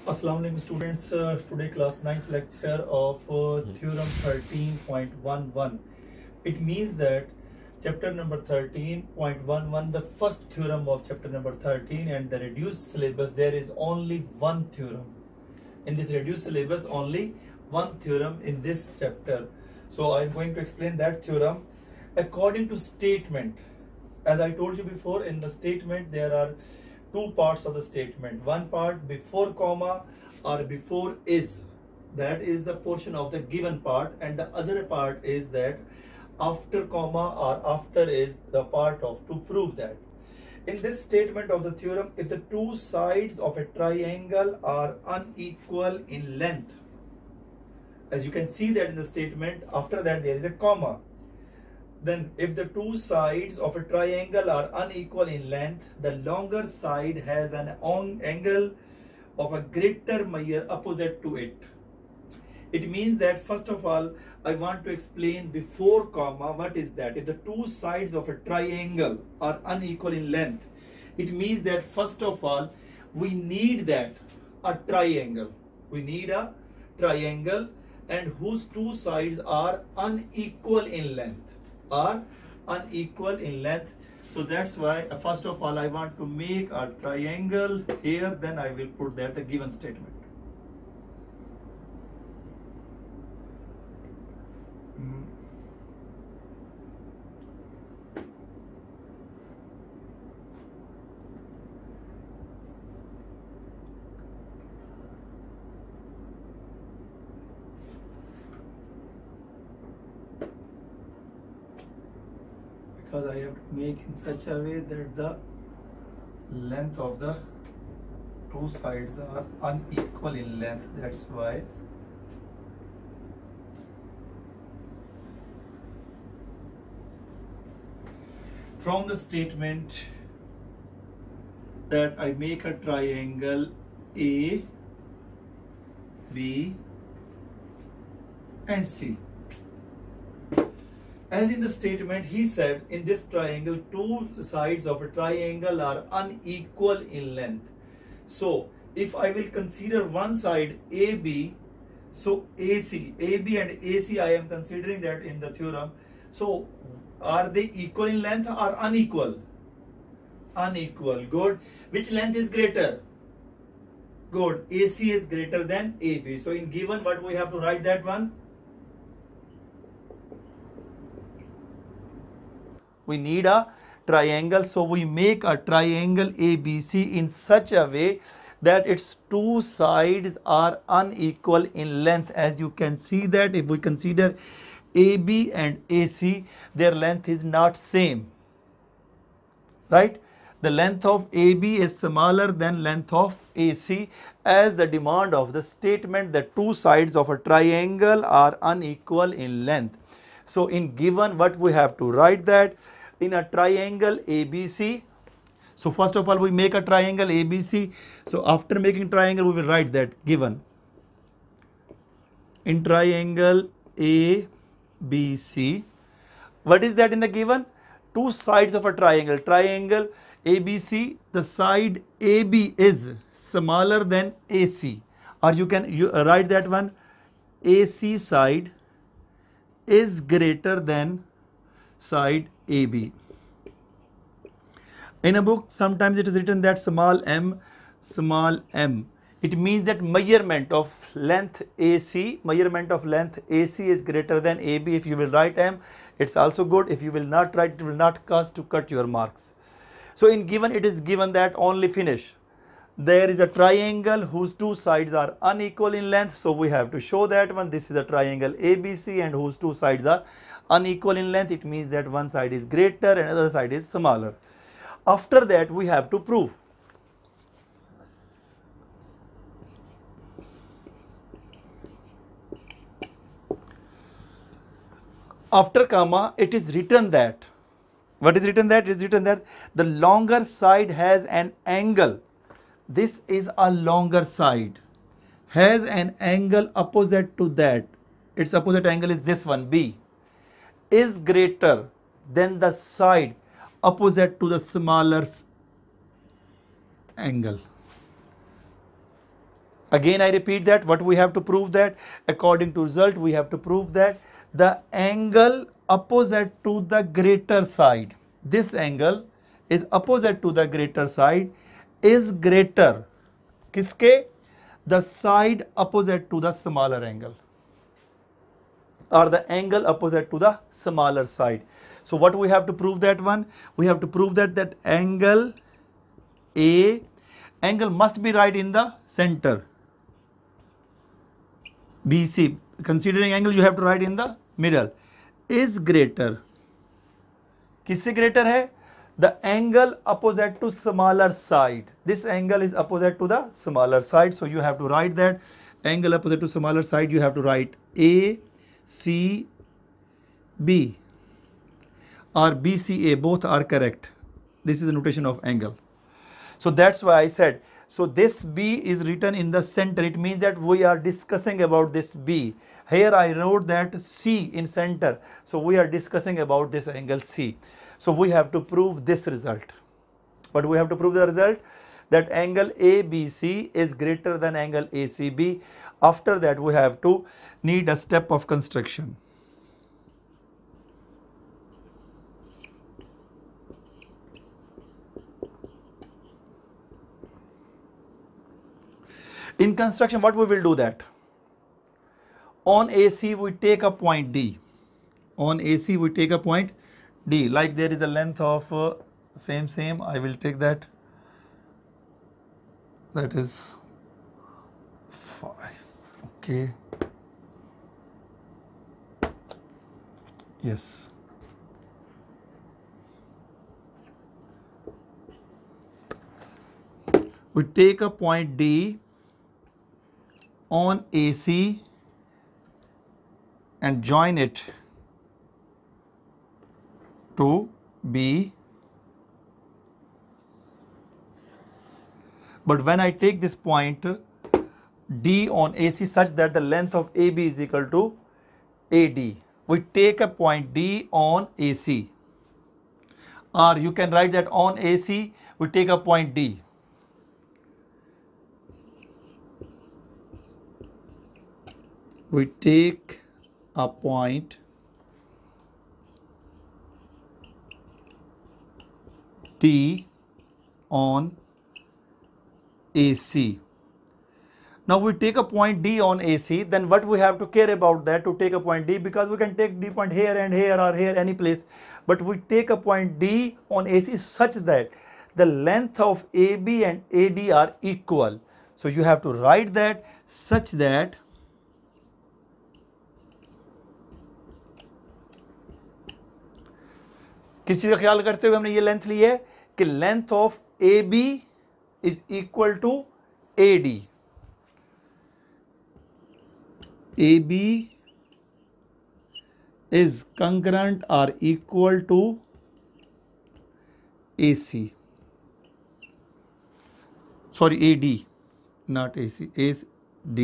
Assalamu alaikum students. Today class 9th lecture of theorem 13.11. It means that chapter number 13.11, the first theorem of chapter number 13, and the reduced syllabus, there is only one theorem. In this reduced syllabus, only one theorem in this chapter. So I'm going to explain that theorem according to statement. As I told you before, in the statement there are two parts of the statement. One part before comma or before is, that is the portion of the given part, and the other part is that after comma or after is the part of to prove that. In this statement of the theorem, if the two sides of a triangle are unequal in length, as you can see that in the statement, after that there is a comma. Then if the two sides of a triangle are unequal in length, the longer side has an angle of a greater measure opposite to it. It means that first of all, I want to explain before comma what is that. If the two sides of a triangle are unequal in length, it means that first of all, we need that a triangle. We need a triangle and whose two sides are unequal in length. Are unequal in length. So that's why first of all I want to make a triangle here, then I will put that the given statement. Because I have to make in such a way that the length of the two sides are unequal in length. That's why from the statement that I make a triangle A, B and C. As in the statement, he said in this triangle, two sides of a triangle are unequal in length. So if I will consider one side AB, so AC, AB and AC I am considering that in the theorem. So are they equal in length or unequal? Unequal. Good. Which length is greater? Good. AC is greater than AB. So in given, what we have to write that one? We need a triangle, so we make a triangle ABC in such a way that its two sides are unequal in length. As you can see that if we consider AB and AC, their length is not same, right? The length of AB is smaller than length of AC, as the demand of the statement that two sides of a triangle are unequal in length. So in given, what we have to write that in a triangle ABC. So first of all we make a triangle ABC. So after making triangle we will write that given. In triangle ABC, what is that in the given? Two sides of a triangle. Triangle ABC, the side AB is smaller than AC, or you can write that one, AC side is greater than side AB. In a book sometimes it is written that small m. It means that measurement of length AC is greater than AB. If you will write m, it's also good. If you will not write, it will not cause to cut your marks. So in given, it is given that only finish. There is a triangle whose two sides are unequal in length. So we have to show that one. This is a triangle ABC and whose two sides are unequal in length. It means that one side is greater and other side is smaller. After that we have to prove. After comma, it is written that, what is written that? It is written that the longer side has an angle. This is a longer side, has an angle opposite to that. Its opposite angle is this one, B, is greater than the side opposite to the smaller angle. Again I repeat that what we have to prove, that according to result we have to prove that the angle opposite to the greater side, this angle is opposite to the greater side is greater किसके, the side opposite to the smaller angle, or the angle opposite to the smaller side. So what we have to prove that one? We have to prove that angle A, angle must be right in the center. BC, considering angle you have to write in the middle, is greater. किससे greater है? The angle opposite to smaller side. This angle is opposite to the smaller side. So you have to write that angle opposite to smaller side. You have to write A, C, B or BCA. Both are correct. This is the notation of angle. So that's why I said, so this B is written in the center. It means that we are discussing about this B. Here I wrote that C in center. So we are discussing about this angle C. So we have to prove this result. But we have to prove the result that angle ABC is greater than angle ACB. After that we have to need a step of construction. In construction, what we will do that? On AC, we take a point D. On AC, we take a point D. Like there is a length of same. I will take that. That is 5. Okay. Yes. We take a point D on AC and join it to B. But when I take this point D on AC such that the length of AB is equal to AD, we take a point D on AC, or you can write that on AC we take a point D. We take a point D on AC. Now we take a point D on AC, then what we have to care about that to take a point D, because we can take D point here and here or here any place, but we take a point D on AC such that the length of AB and AD are equal. So you have to write that such that किस चीज का ख्याल करते हुए हमने ये length ली है कि length of A B is equal to A D. A B is concurrent और equal to A C, sorry, AD, not AC, AD,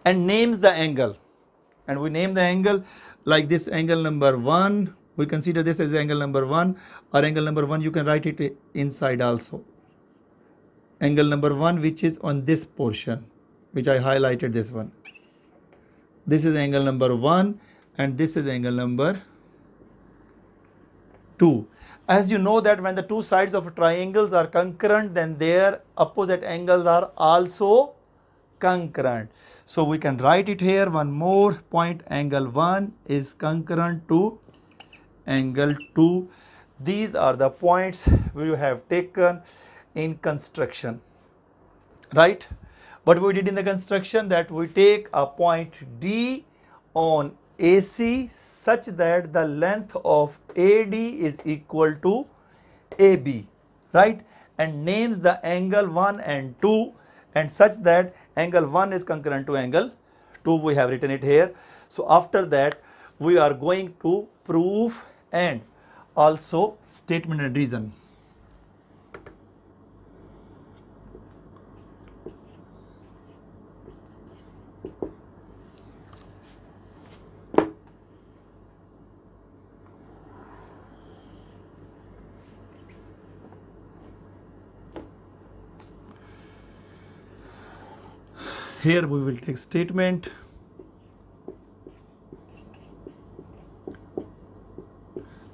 and names the angle, and we name the angle like this angle number 1. We consider this as angle number 1, or angle number 1 you can write it inside also. Angle number 1 which is on this portion, which I highlighted this one. This is angle number 1 and this is angle number 2. As you know that when the two sides of triangles are concurrent, then their opposite angles are also concurrent. So we can write it here one more point, angle 1 is concurrent to angle 2. These are the points we have taken in construction, right? What we did in the construction, that we take a point D on AC such that the length of AD is equal to AB, right? And names the angle 1 and 2, and such that angle 1 is concurrent to angle 2. We have written it here. So after that we are going to prove and also statement and reason. Here we will take statement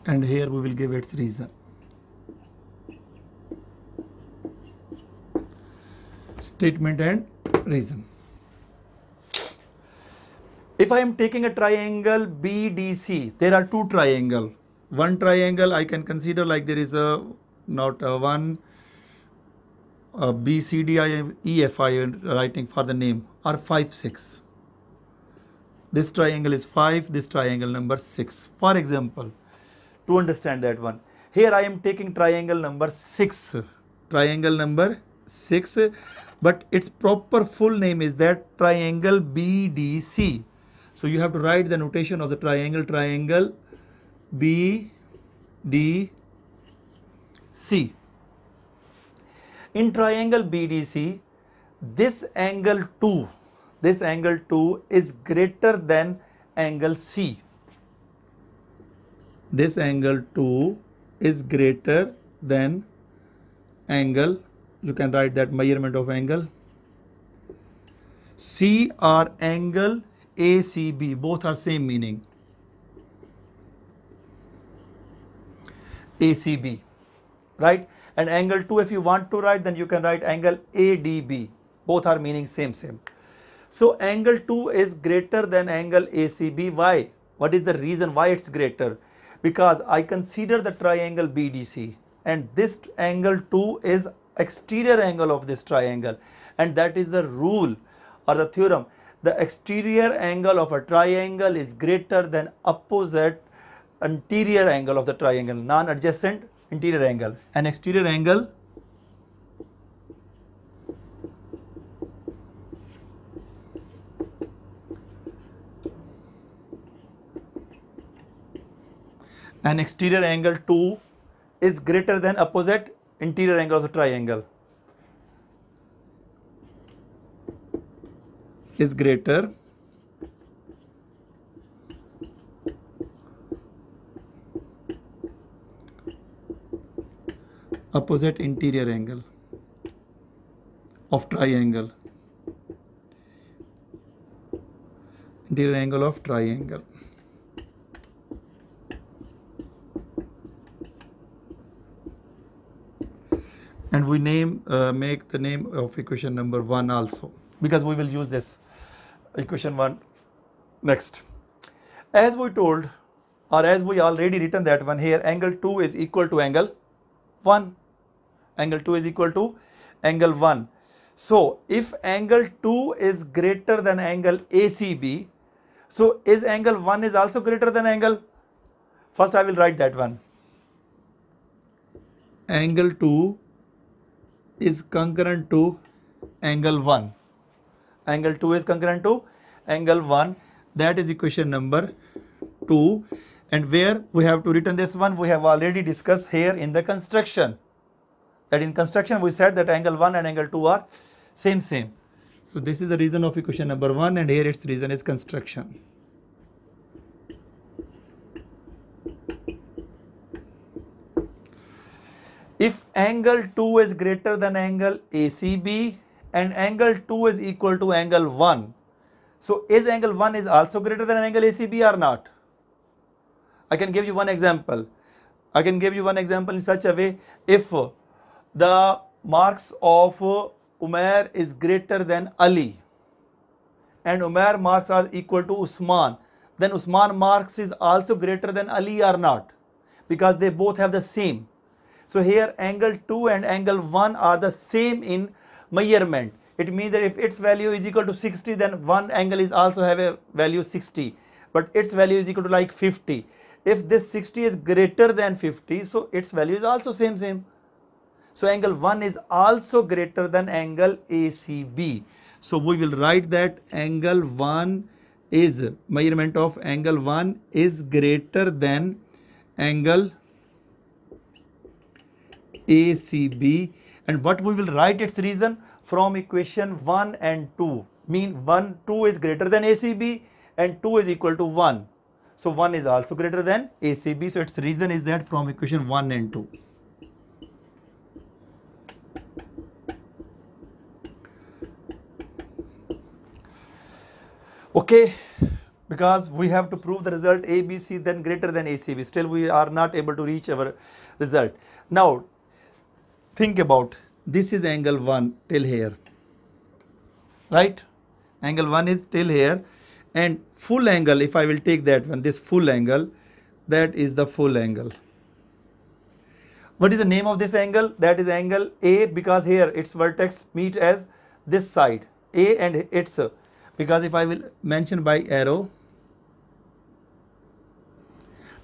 and here we will give its reason. Statement and reason. If I am taking a triangle BDC, there are two triangles. One triangle I can consider like there is a not a one BCD EF I am writing for the name or 5 6. This triangle is 5, this triangle number 6. For example, to understand that one, here I am taking triangle number 6. Triangle number 6, but its proper full name is that triangle BDC. So you have to write the notation of the triangle BDC. In triangle BDC, this angle 2 is greater than angle C. This angle 2 is greater than angle, you can write that measurement of angle C or angle ACB, both are same meaning. ACB, right? And angle 2, if you want to write, then you can write angle ADB. Both are meaning same. So angle 2 is greater than angle ACB. Why? What is the reason why it's greater? Because I consider the triangle BDC and this angle 2 is exterior angle of this triangle, and that is the rule or the theorem. The exterior angle of a triangle is greater than opposite interior angle of the triangle, non-adjacent interior angle. An exterior angle an exterior angle 2 is greater than opposite interior angle of the triangle. Is greater opposite interior angle of triangle. Interior angle of triangle. And we make the name of equation number 1 also, because we will use this equation 1 next. As we told, or as we already written that one here, angle 2 is equal to angle 1. Angle 2 is equal to angle 1. So if angle 2 is greater than angle ACB, so is angle 1 is also greater than angle? First I will write that one. Angle 2 is concurrent to angle 1. Angle 2 is concurrent to angle 1. That is equation number 2. And where we have to written this one, we have already discussed here in the construction. That in construction we said that angle 1 and angle 2 are same. So this is the reason of equation number 1, and here its reason is construction. If angle 2 is greater than angle ACB and angle 2 is equal to angle 1, so is angle 1 is also greater than angle ACB or not? I can give you one example. I can give you one example in such a way. If the marks of Umair is greater than Ali and Umair marks are equal to Usman, then Usman marks is also greater than Ali or not? Because they both have the same. So here angle 2 and angle 1 are the same in measurement. It means that if its value is equal to 60, then one angle is also have a value 60, but its value is equal to like 50. If this 60 is greater than 50, so its value is also same. So angle 1 is also greater than angle ACB. So we will write that angle 1 is, measurement of angle 1 is greater than angle ACB. And what we will write its reason from equation 1 and 2. Mean 2 is greater than ACB and 2 is equal to 1. So 1 is also greater than ACB. So its reason is that from equation 1 and 2. Okay, because we have to prove the result ABC then greater than ACB. Still we are not able to reach our result. Now think about, this is angle 1 till here, right? Angle 1 is till here, and full angle, if I will take that one, this full angle, that is the full angle. What is the name of this angle? That is angle A, because here its vertex meet as this side, A and its, because if I will mention by arrow,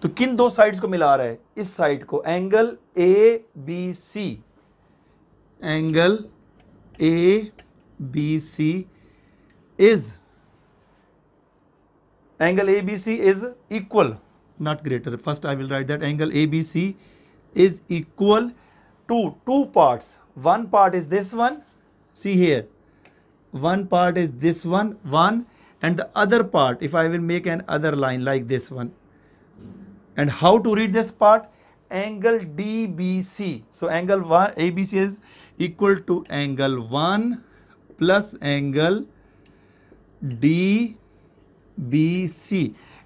तो किन दो sides को मिला रहा है? इस side को, angle A B C, angle A B C is, angle ABC is equal, not greater. First I will write that angle ABC is equal to two parts. One part is this one, see here, one part is this one, and the other part, if I will make an other line like this one. And how to read this part? Angle DBC. So angle 1 ABC is equal to angle 1 plus angle DBC.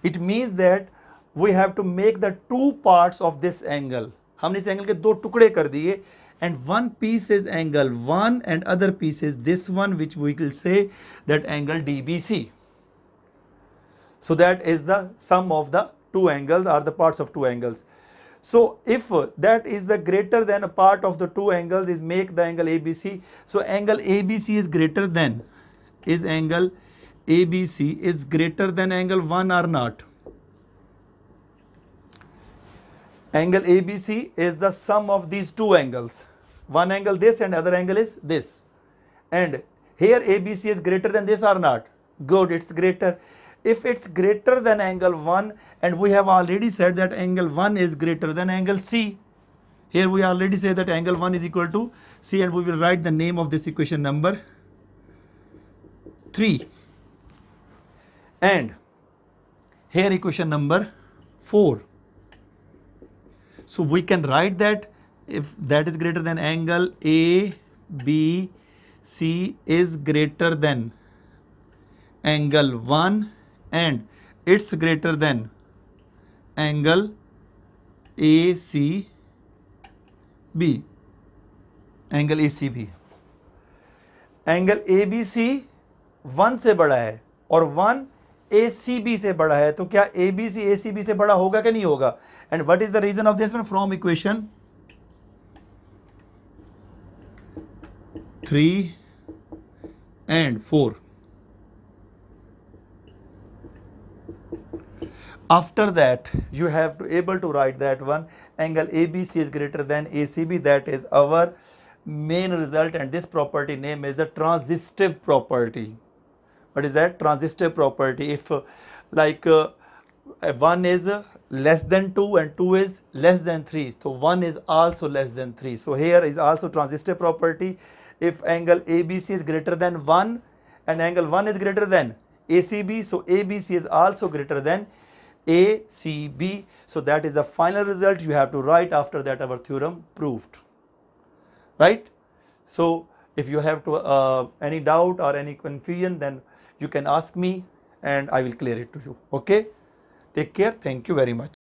It means that we have to make the two parts of this angle. हमने इस angle के दो टुकड़े कर दिए, and one piece is angle 1 and other piece is this one, which we will say that angle DBC. So that is the sum of the two angles, or the parts of two angles. So if that is the greater than a part of the two angles is make the angle ABC. So angle ABC is greater than, is angle ABC is greater than angle 1 or not? Angle ABC is the sum of these two angles. One angle this and other angle is this. And here ABC is greater than this or not? Good, it's greater. If it's greater than angle 1, and we have already said that angle 1 is greater than angle C. Here we already say that angle 1 is equal to C, and we will write the name of this equation number 3. And here equation number 4. So we can write that if that is greater than angle ABC is greater than angle 1 and it's greater than angle ACB, angle ACB. Angle ABC 1 से बड़ा है और 1 ACB से बड़ा है, तो क्या ABC ACB से बड़ा होगा कि नहीं होगा? And what is the reason of this one? From equation 3 and 4. After that, you have to able to write that one, angle ABC is greater than ACB. That is our main result, and this property name is the transitive property. What is that? Transitive property. If 1 is less than 2 and 2 is less than 3, so 1 is also less than 3. So here is also transitive property. If angle ABC is greater than 1 and angle 1 is greater than ACB, so ABC is also greater than ACB. So that is the final result you have to write. After that our theorem proved, right? So if you have to any doubt or any confusion, then you can ask me and I will clear it to you. Okay, take care. Thank you very much.